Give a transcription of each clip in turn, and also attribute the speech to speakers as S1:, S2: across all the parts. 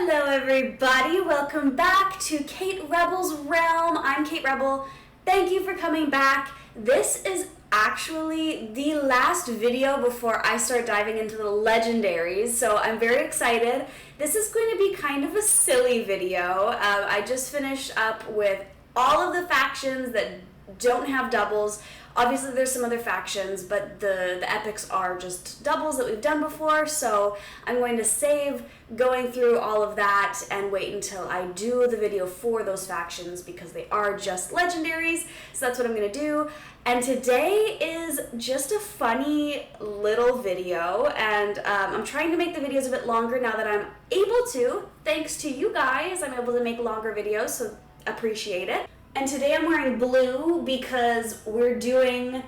S1: Hello everybody, welcome back to Kate Rebel's Realm. I'm Kate Rebel. Thank you for coming back. This is actually the last video before I start diving into the legendaries, so I'm very excited. This is going to be kind of a silly video. I just finished up with all of the factions that don't have doubles. Obviously there's some other factions, but the epics are just doubles that we've done before, so I'm going to save going through all of that and wait until I do the video for those factions because they are just legendaries, so that's what I'm going to do. And today is just a funny little video, and I'm trying to make the videos a bit longer now that I'm able to. Thanks to you guys, I'm able to make longer videos, so appreciate it. And today I'm wearing blue because we're doing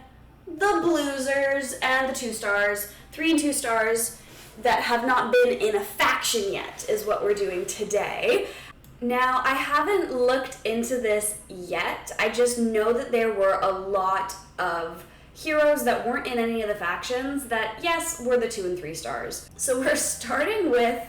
S1: the Bluesers and the 2 stars, 3 and 2 stars that have not been in a faction yet is what we're doing today. Now, I haven't looked into this yet. I just know that there were a lot of heroes that weren't in any of the factions that, yes, were the 2 and 3 stars. So we're starting with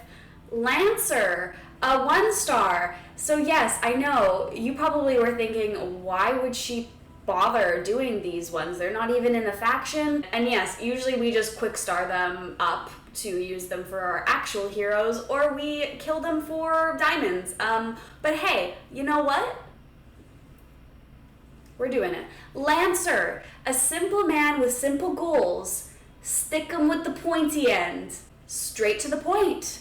S1: Lancer, a 1 star. So yes, I know, you probably were thinking, why would she bother doing these ones? They're not even in a faction. And yes, usually we just quick star them up to use them for our actual heroes, or we kill them for diamonds. But hey, you know what? We're doing it. Lancer, a simple man with simple goals. Stick 'em with the pointy end. Straight to the point.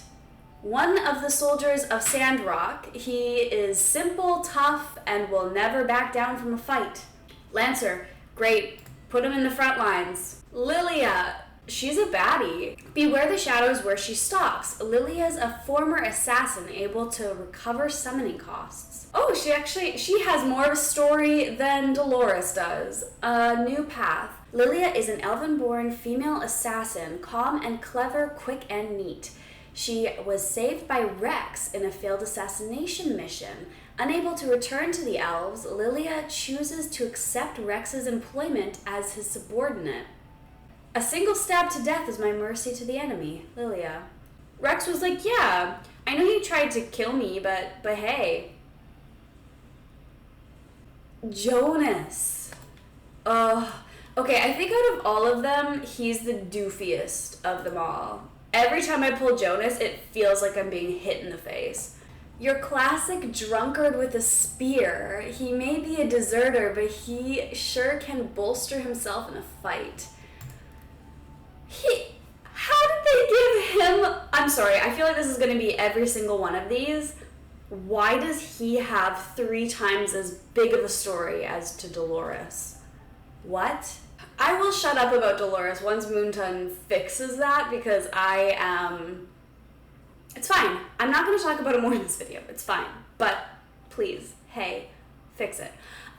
S1: One of the soldiers of Sandrock, he is simple, tough, and will never back down from a fight. Lancer, great, put him in the front lines. Lilia, she's a baddie. Beware the shadows where she stalks. Lilia's a former assassin able to recover summoning costs. Oh, she has more of a story than Dolores does. A new path. Lilia is an elven-born female assassin, calm and clever, quick and neat. She was saved by Rex in a failed assassination mission. Unable to return to the elves, Lilia chooses to accept Rex's employment as his subordinate. A single stab to death is my mercy to the enemy, Lilia. Rex was like, yeah, I know you tried to kill me, but hey. Jonas. Okay, I think out of all of them, he's the doofiest of them all. Every time I pull Jonas, it feels like I'm being hit in the face. Your classic drunkard with a spear. He may be a deserter, but he sure can bolster himself in a fight. How did they give him... I'm sorry, I feel like this is going to be every single one of these. Why does he have 3 times as big of a story as to Dolores? What? I will shut up about Dolores once Moonton fixes that because it's fine. I'm not going to talk about it more in this video. It's fine. But please, hey, fix it.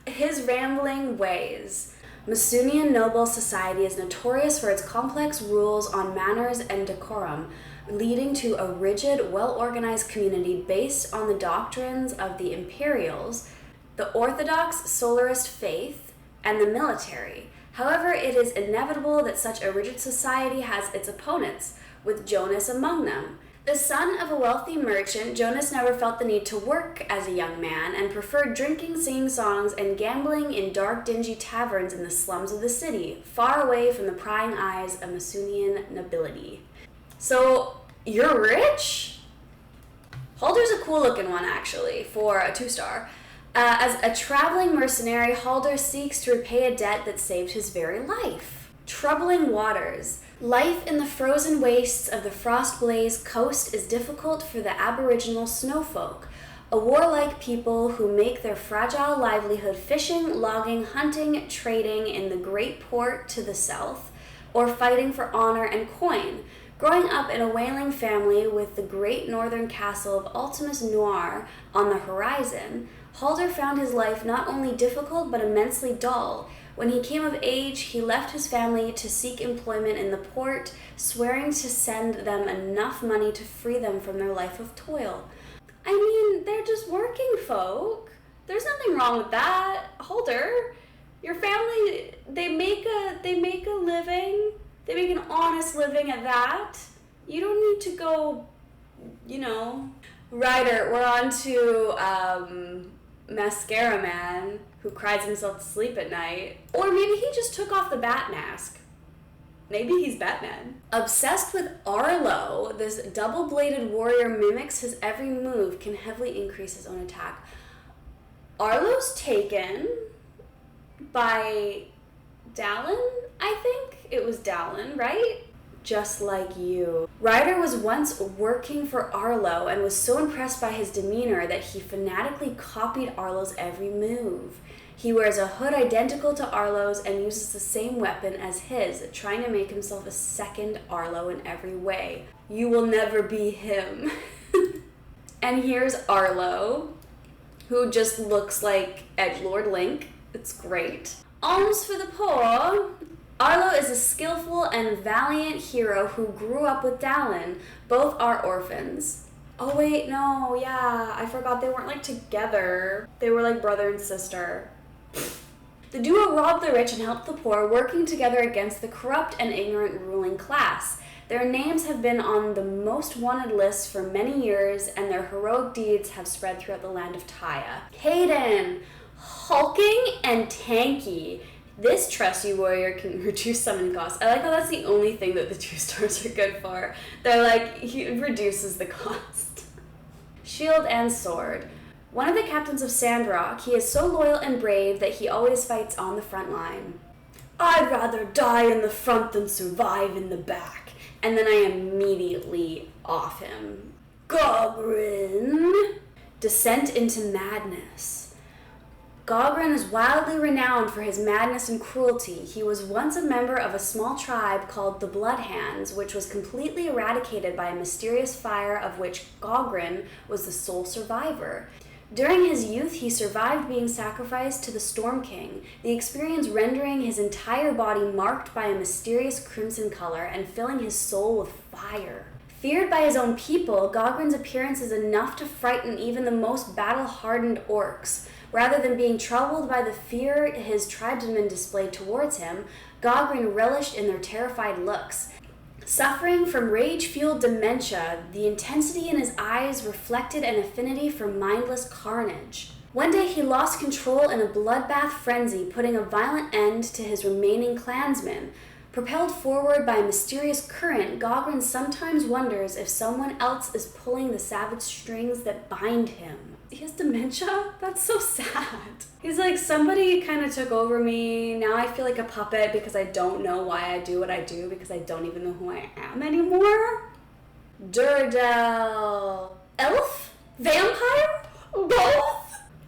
S1: His rambling ways. Masunian noble society is notorious for its complex rules on manners and decorum, leading to a rigid, well-organized community based on the doctrines of the Imperials, the Orthodox Solarist faith, and the military. However, it is inevitable that such a rigid society has its opponents, with Jonas among them. The son of a wealthy merchant, Jonas never felt the need to work as a young man and preferred drinking, singing songs, and gambling in dark, dingy taverns in the slums of the city, far away from the prying eyes of Masunian nobility. So, you're rich? Halder's a cool-looking one, actually, for a 2 star. As a traveling mercenary, Halder seeks to repay a debt that saved his very life. Troubling waters. Life in the frozen wastes of the Frostblaze coast is difficult for the aboriginal snowfolk, a warlike people who make their fragile livelihood fishing, logging, hunting, trading in the great port to the south, or fighting for honor and coin. Growing up in a whaling family with the great northern castle of Ultimus Noir on the horizon, Halder found his life not only difficult but immensely dull. When he came of age, he left his family to seek employment in the port, swearing to send them enough money to free them from their life of toil. I mean, they're just working folk. There's nothing wrong with that. Halder, your family, they make a living. They make an honest living at that. You don't need to go, Ryder, we're on to Mascara Man, who cries himself to sleep at night. Or maybe he just took off the bat mask. Maybe he's Batman. Obsessed with Arlo, this double-bladed warrior mimics his every move, can heavily increase his own attack. Arlo's taken by Dallin, I think? It was Dallin, right? Just like you. Ryder was once working for Arlo and was so impressed by his demeanor that he fanatically copied Arlo's every move. He wears a hood identical to Arlo's and uses the same weapon as his, trying to make himself a second Arlo in every way. You will never be him. And here's Arlo, who just looks like Edgelord Link. It's great. Alms for the poor. Arlo is a skillful and valiant hero who grew up with Dallin. Both are orphans. Oh wait, no, yeah, I forgot they weren't like together. They were like brother and sister. The duo robbed the rich and helped the poor, working together against the corrupt and ignorant ruling class. Their names have been on the most wanted lists for many years, and their heroic deeds have spread throughout the land of Taya. Hayden, hulking and tanky. This trusty warrior can reduce summoning costs. I like how that's the only thing that the 2 stars are good for. They're like, he reduces the cost. Shield and sword. One of the captains of Sandrock, he is so loyal and brave that he always fights on the front line. I'd rather die in the front than survive in the back. And then I immediately off him. Gogren. Descent into madness. Gogan is wildly renowned for his madness and cruelty. He was once a member of a small tribe called the Bloodhands, which was completely eradicated by a mysterious fire of which Gogan was the sole survivor. During his youth, he survived being sacrificed to the Storm King, the experience rendering his entire body marked by a mysterious crimson color and filling his soul with fire. Feared by his own people, Gogren's appearance is enough to frighten even the most battle-hardened orcs. Rather than being troubled by the fear his tribesmen displayed towards him, Gogren relished in their terrified looks. Suffering from rage-fueled dementia, the intensity in his eyes reflected an affinity for mindless carnage. One day he lost control in a bloodbath frenzy, putting a violent end to his remaining clansmen. Propelled forward by a mysterious current, Gogren sometimes wonders if someone else is pulling the savage strings that bind him. He has dementia? That's so sad. He's like, somebody kind of took over me. Now I feel like a puppet because I don't know why I do what I do because I don't even know who I am anymore. Durell. Elf? Vampire? Both?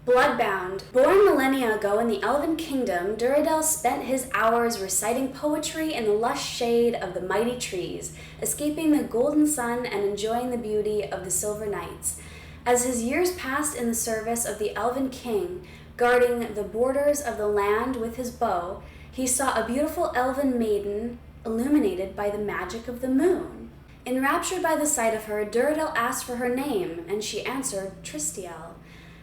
S1: Bloodbound. Born millennia ago in the Elven Kingdom, Durell spent his hours reciting poetry in the lush shade of the mighty trees, escaping the golden sun and enjoying the beauty of the silver nights. As his years passed in the service of the Elven King, guarding the borders of the land with his bow, he saw a beautiful elven maiden illuminated by the magic of the moon. Enraptured by the sight of her, Durell asked for her name, and she answered Tristiel.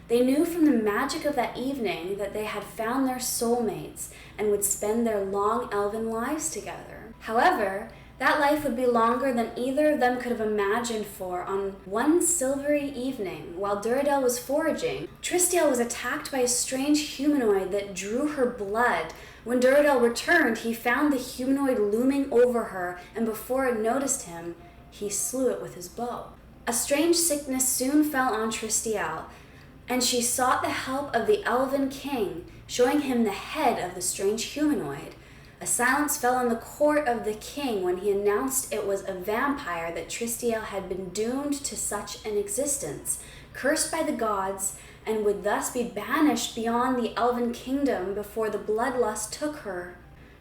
S1: They knew from the magic of that evening that they had found their soulmates and would spend their long elven lives together. However, that life would be longer than either of them could have imagined, for on one silvery evening, while Durell was foraging, Tristiel was attacked by a strange humanoid that drew her blood. When Durell returned, he found the humanoid looming over her, and before it noticed him, he slew it with his bow. A strange sickness soon fell on Tristiel, and she sought the help of the Elven King, showing him the head of the strange humanoid. A silence fell on the court of the king when he announced it was a vampire that Tristiel had been doomed to such an existence, cursed by the gods, and would thus be banished beyond the Elven Kingdom before the bloodlust took her.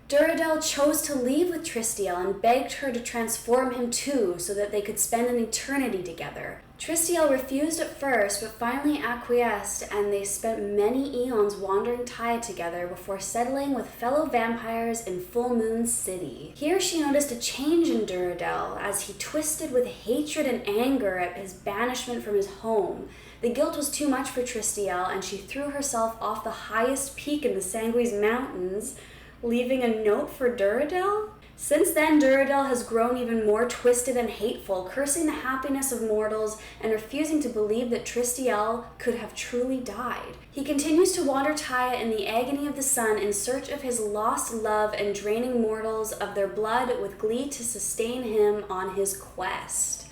S1: Durell chose to leave with Tristiel and begged her to transform him too so that they could spend an eternity together. Tristiel refused at first, but finally acquiesced, and they spent many eons wandering Taya together before settling with fellow vampires in Full Moon City. Here she noticed a change in Durell as he twisted with hatred and anger at his banishment from his home. The guilt was too much for Tristiel, and she threw herself off the highest peak in the Sanguis Mountains, leaving a note for Durell. Since then, Durell has grown even more twisted and hateful, cursing the happiness of mortals and refusing to believe that Tristiel could have truly died. He continues to wander Taya in the agony of the sun in search of his lost love and draining mortals of their blood with glee to sustain him on his quest.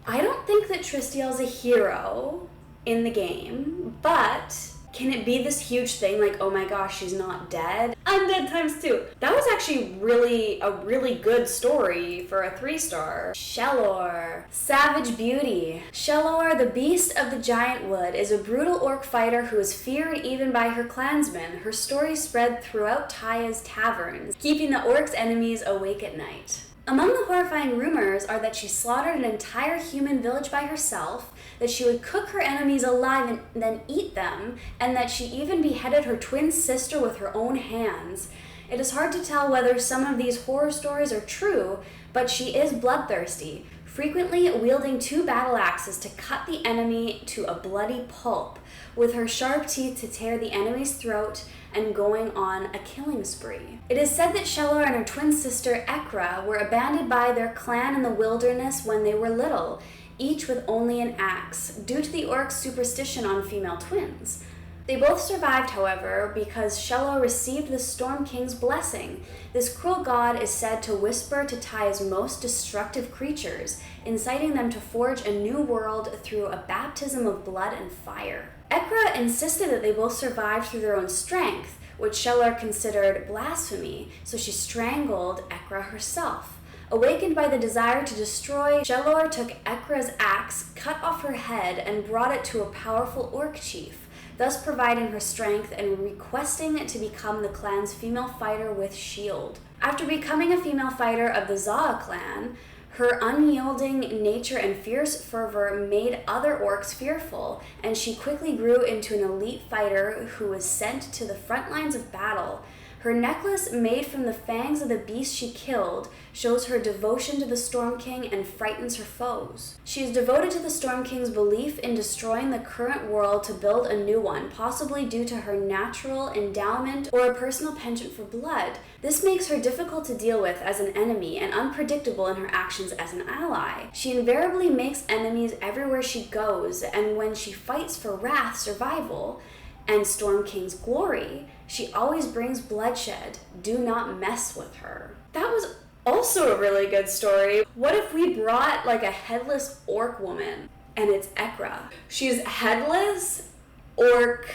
S1: I don't think that Tristiel's a hero in the game, but can it be this huge thing like, oh my gosh, she's not dead? Undead times 2. That was actually a really good story for a 3-star. Shelor. Savage beauty. Shelor, the beast of the giant wood, is a brutal orc fighter who is feared even by her clansmen. Her story spread throughout Taya's taverns, keeping the orcs' enemies awake at night. Among the horrifying rumors are that she slaughtered an entire human village by herself, that she would cook her enemies alive and then eat them, and that she even beheaded her twin sister with her own hands. It is hard to tell whether some of these horror stories are true, but she is bloodthirsty, frequently wielding 2 battle axes to cut the enemy to a bloody pulp, with her sharp teeth to tear the enemy's throat and going on a killing spree. It is said that Shelor and her twin sister Ekra were abandoned by their clan in the wilderness when they were little, each with only an axe, due to the orcs' superstition on female twins. They both survived, however, because Shelor received the Storm King's blessing. This cruel god is said to whisper to Taya's most destructive creatures, inciting them to forge a new world through a baptism of blood and fire. Ekra insisted that they both survived through their own strength, which Shelor considered blasphemy, so she strangled Ekra herself. Awakened by the desire to destroy, Shelor took Ekra's axe, cut off her head, and brought it to a powerful orc chief, thus providing her strength and requesting to become the clan's female fighter with shield. After becoming a female fighter of the Zaa clan, her unyielding nature and fierce fervor made other orcs fearful, and she quickly grew into an elite fighter who was sent to the front lines of battle. Her necklace, made from the fangs of the beast she killed, shows her devotion to the Storm King and frightens her foes. She is devoted to the Storm King's belief in destroying the current world to build a new one, possibly due to her natural endowment or a personal penchant for blood. This makes her difficult to deal with as an enemy and unpredictable in her actions as an ally. She invariably makes enemies everywhere she goes, and when she fights for Wrath's survival and Storm King's glory, she always brings bloodshed. Do not mess with her. That was also a really good story. What if we brought like a headless orc woman and it's Ekra? She's headless, orc,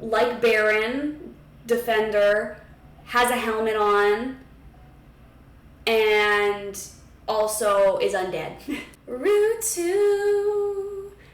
S1: like Baron, defender, has a helmet on, and also is undead. Rutu!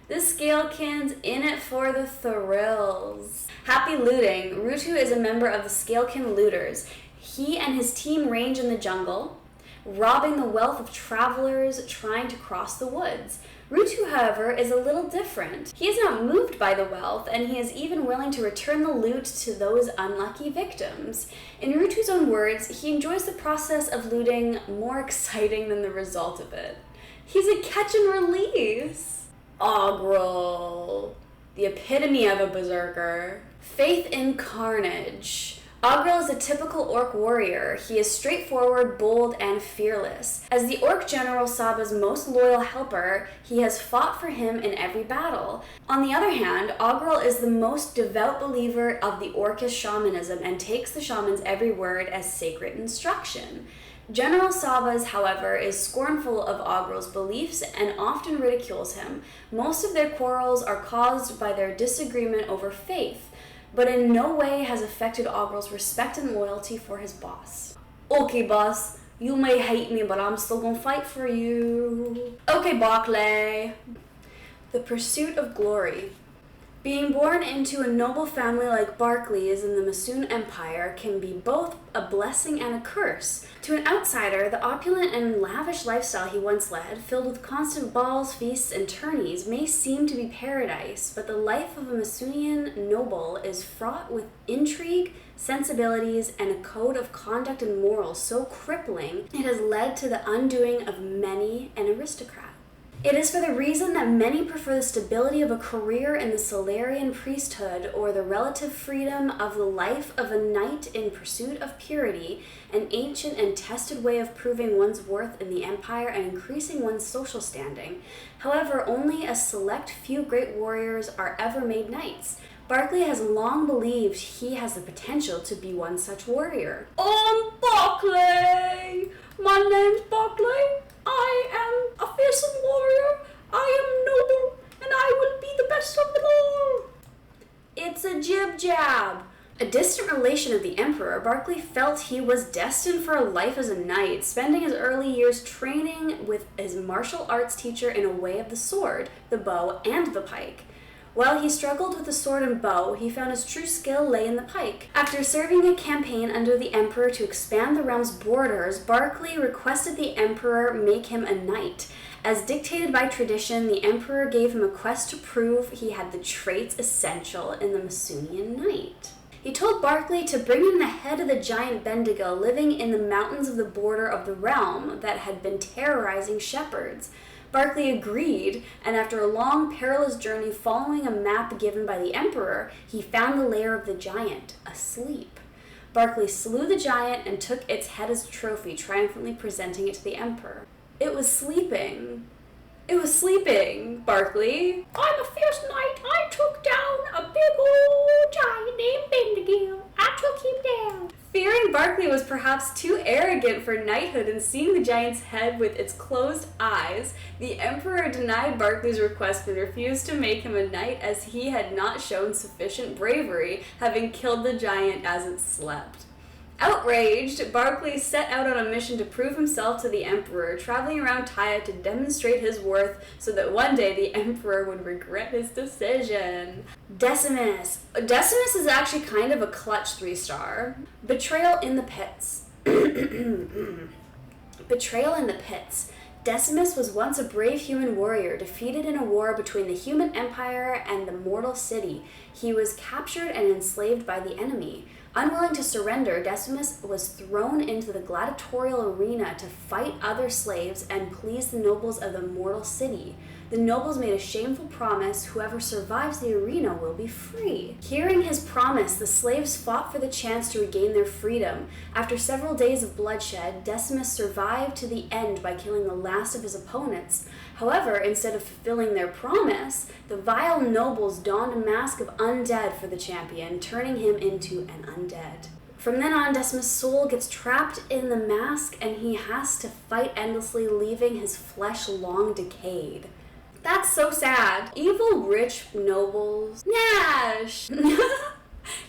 S1: The Scalekin's in it for the thrills. Happy looting. Rutu is a member of the Scalekin looters. He and his team range in the jungle, robbing the wealth of travelers trying to cross the woods. Rutu, however, is a little different. He is not moved by the wealth, and he is even willing to return the loot to those unlucky victims. In Rutu's own words, he enjoys the process of looting more exciting than the result of it. He's a catch and release. Ogrel, the epitome of a berserker. Faith in carnage. Ogrel is a typical orc warrior. He is straightforward, bold, and fearless. As the orc general Saba's most loyal helper, he has fought for him in every battle. On the other hand, Ogrel is the most devout believer of the orcish shamanism and takes the shaman's every word as sacred instruction. General Sabas, however, is scornful of Ogrel's beliefs and often ridicules him. Most of their quarrels are caused by their disagreement over faith, but in no way has affected Ogrel's respect and loyalty for his boss. Okay, boss, you may hate me, but I'm still gonna fight for you. Okay, Barkley. The pursuit of glory. Being born into a noble family like Barkley's in the Masoon Empire can be both a blessing and a curse. To an outsider, the opulent and lavish lifestyle he once led, filled with constant balls, feasts, and tourneys, may seem to be paradise, but the life of a Masoonian noble is fraught with intrigue, sensibilities, and a code of conduct and morals so crippling it has led to the undoing of many an aristocrat. It is for the reason that many prefer the stability of a career in the Solarian priesthood or the relative freedom of the life of a knight in pursuit of purity, an ancient and tested way of proving one's worth in the empire and increasing one's social standing. However, only a select few great warriors are ever made knights. Barkley has long believed he has the potential to be one such warrior. I'm Barkley! My name's Barkley. I am a fearsome warrior. I am noble, and I will be the best of them all. It's a jib-jab. A distant relation of the Emperor, Barkley felt he was destined for a life as a knight, spending his early years training with his martial arts teacher in a way of the sword, the bow, and the pike. While he struggled with the sword and bow, he found his true skill lay in the pike. After serving a campaign under the Emperor to expand the realm's borders, Barkley requested the Emperor make him a knight. As dictated by tradition, the Emperor gave him a quest to prove he had the traits essential in the Masunian knight. He told Barkley to bring him the head of the giant Bendigo living in the mountains of the border of the realm that had been terrorizing shepherds. Barkley agreed, and after a long, perilous journey following a map given by the Emperor, he found the lair of the giant, asleep. Barkley slew the giant and took its head as a trophy, triumphantly presenting it to the Emperor. It was sleeping. It was sleeping, Barkley. I'm a fierce knight. I took down a big old giant named Bendigo. I took him down. Fearing Barkley was perhaps too arrogant for knighthood and seeing the giant's head with its closed eyes, the Emperor denied Barkley's request and refused to make him a knight as he had not shown sufficient bravery, having killed the giant as it slept. Outraged, Barkley set out on a mission to prove himself to the Emperor, traveling around Tyre to demonstrate his worth so that one day the Emperor would regret his decision. Decimus. Decimus is actually kind of a clutch 3-star. Betrayal in the Pits. Betrayal in the Pits. Decimus was once a brave human warrior, defeated in a war between the human empire and the mortal city. He was captured and enslaved by the enemy. Unwilling to surrender, Decimus was thrown into the gladiatorial arena to fight other slaves and please the nobles of the mortal city. The nobles made a shameful promise: whoever survives the arena will be free. Hearing his promise, the slaves fought for the chance to regain their freedom. After several days of bloodshed, Decimus survived to the end by killing the last of his opponents. However, instead of fulfilling their promise, the vile nobles donned a mask of undead for the champion, turning him into an undead. From then on, Decimus' soul gets trapped in the mask and he has to fight endlessly, leaving his flesh long decayed. That's so sad. Evil rich nobles. Nash!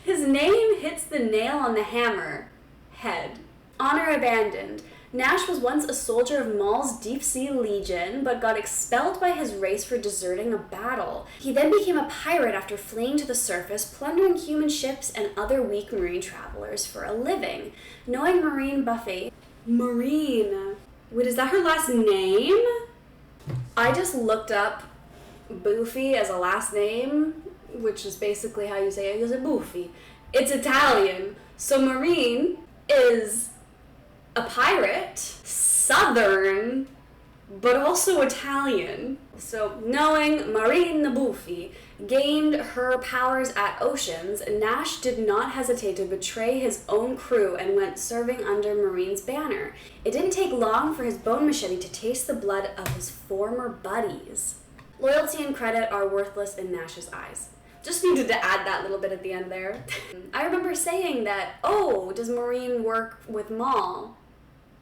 S1: His name hits the nail on the hammer. Head. Honor abandoned. Nash was once a soldier of Maul's Deep Sea Legion, but got expelled by his race for deserting a battle. He then became a pirate after fleeing to the surface, plundering human ships and other weak marine travelers for a living. Knowing Marine Buffy... Marine... Wait, is that her last name? I just looked up Buffy as a last name, which is basically how you say it. You say Buffy. It's Italian. So Marine is a pirate, southern, but also Italian. So knowing Marine Buffy gained her powers at Oceans, Nash did not hesitate to betray his own crew and went serving under Marine's banner. It didn't take long for his bone machete to taste the blood of his former buddies. Loyalty and credit are worthless in Nash's eyes. Just needed to add that little bit at the end there. I remember saying that, oh, does Marine work with Maul?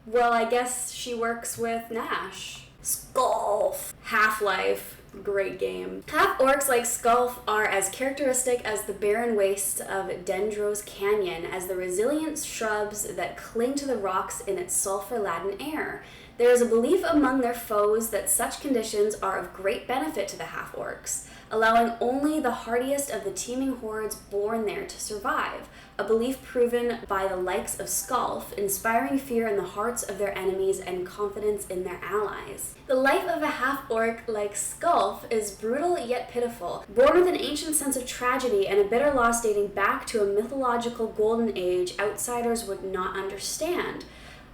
S1: Well, I guess she works with Nash. Scul. Half-Life. Great game. Half-orcs like Scul are as characteristic as the barren wastes of Dendro's Canyon as the resilient shrubs that cling to the rocks in its sulfur-laden air. There is a belief among their foes that such conditions are of great benefit to the half-orcs, allowing only the hardiest of the teeming hordes born there to survive, a belief proven by the likes of Scul, inspiring fear in the hearts of their enemies and confidence in their allies. The life of a half-orc like Scul is brutal yet pitiful, born with an ancient sense of tragedy and a bitter loss dating back to a mythological golden age outsiders would not understand.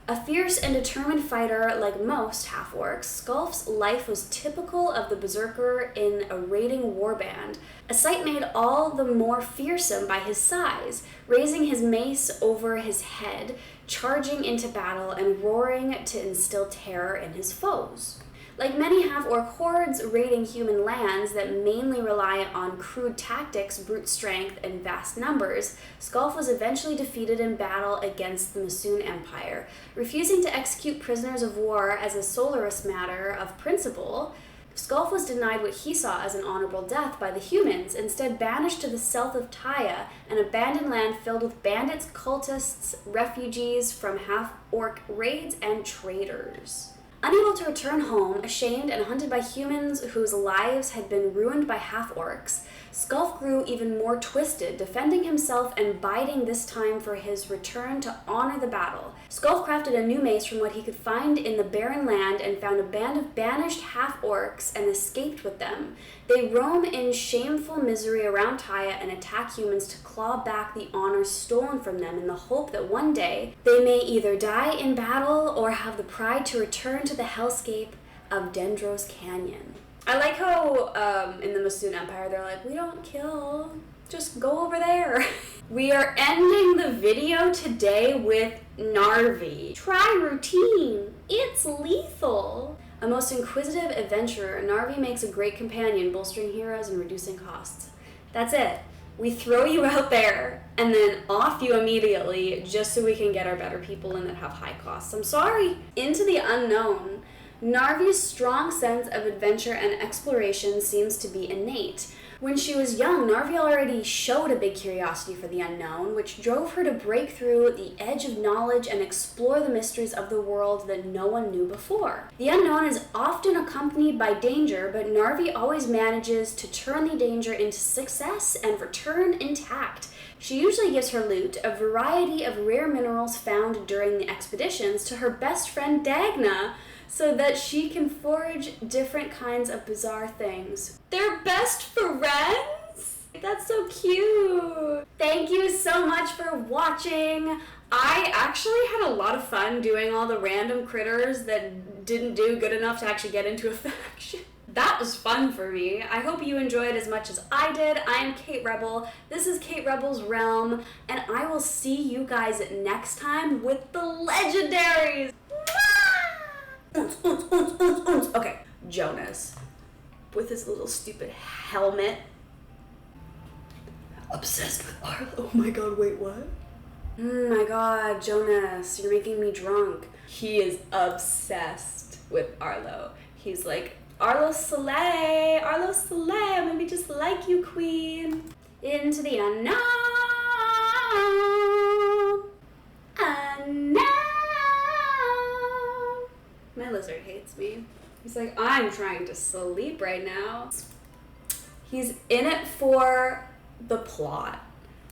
S1: A fierce and determined fighter like most half-orcs, Scul's life was typical of the berserker in a raiding warband, a sight made all the more fearsome by his size, raising his mace over his head, charging into battle, and roaring to instill terror in his foes. Like many half-orc hordes raiding human lands that mainly rely on crude tactics, brute strength, and vast numbers, Scul was eventually defeated in battle against the Masoon Empire. Refusing to execute prisoners of war as a Solarist matter of principle, Scul was denied what he saw as an honorable death by the humans, instead banished to the south of Taya, an abandoned land filled with bandits, cultists, refugees from half-orc raids, and traders. Unable to return home, ashamed and hunted by humans whose lives had been ruined by half-orcs, Scul grew even more twisted, defending himself and biding this time for his return to honor the battle. Scul crafted a new mace from what he could find in the barren land and found a band of banished half-orcs and escaped with them. They roam in shameful misery around Taya and attack humans to claw back the honor stolen from them in the hope that one day they may either die in battle or have the pride to return to the hellscape of Dendros Canyon. I like how in the Masoon Empire they're like, we don't kill, just go over there. We are ending the video today with Narvi. Try routine, it's lethal. A most inquisitive adventurer, Narvi makes a great companion, bolstering heroes and reducing costs. That's it. We throw you out there and then off you immediately just so we can get our better people in that have high costs. I'm sorry. Into the unknown. Narvi's strong sense of adventure and exploration seems to be innate. When she was young, Narvi already showed a big curiosity for the unknown, which drove her to break through the edge of knowledge and explore the mysteries of the world that no one knew before. The unknown is often accompanied by danger, but Narvi always manages to turn the danger into success and return intact. She usually gives her loot, a variety of rare minerals found during the expeditions, to her best friend Dagna, so that she can forge different kinds of bizarre things. They're best friends? That's so cute. Thank you so much for watching. I actually had a lot of fun doing all the random critters that didn't do good enough to actually get into a faction. That was fun for me. I hope you enjoyed as much as I did. I am Kate Rebel. This is Kate Rebel's Realm, and I will see you guys next time with the legendaries. Okay, Jonas, with his little stupid helmet. Obsessed with Arlo. Oh my god, wait, what? My god, Jonas, you're making me drunk. He is obsessed with Arlo. He's like, Arlo Soleil, maybe just like you, queen. Into the unknown. My lizard hates me. He's like, I'm trying to sleep right now. He's in it for the plot.